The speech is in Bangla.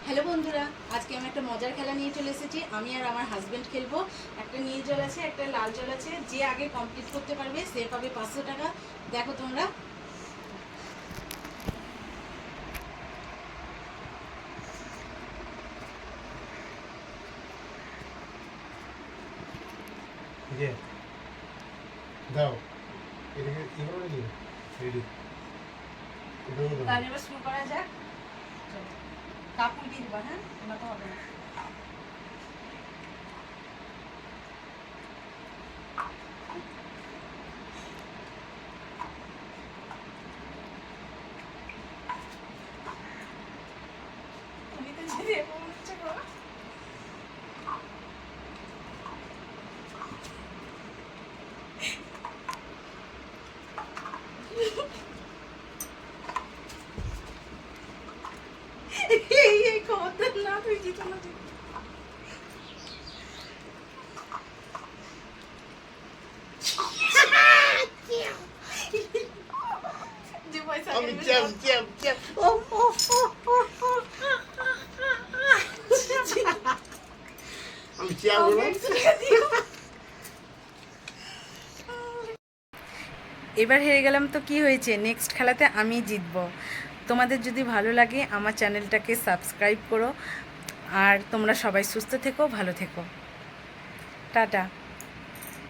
হ্যালো বন্ধুরা, আজকে আমি একটা মজার খেলা নিয়ে চলে এসেছি। আমি আর আমার হাজবেন্ড খেলবো। একটা নীল জল আছে, একটা লাল জল আছে। যে আগে কমপ্লিট করতে পারবে সে পাবে 500 টাকা। দেখো তোমরা। যে দাও এটাকে কি করে দিই রেডি তাহলে এবার শুরু করা যাক। চলো, কাপ উল্টিয়ে দিবা। হ্যাঁ, ওনা তো হবে না। তুমি তো যদি এরকম হচ্ছে গো। এই খবরদার না, তুই জিতো না। যে পয়সা আমি চ্যাপ চ্যাপ চ্যাপ আমি চ্যাপ বললাম। এবার হেরে গেলাম তো কি হয়েছে, নেক্সট খেলাতে আমি জিতবো। তোমাদের যদি ভালো লাগে আমার চ্যানেলটাকে সাবস্ক্রাইব করো। আর তোমরা সবাই সুস্থ থেকো, ভালো থেকো। টাটা।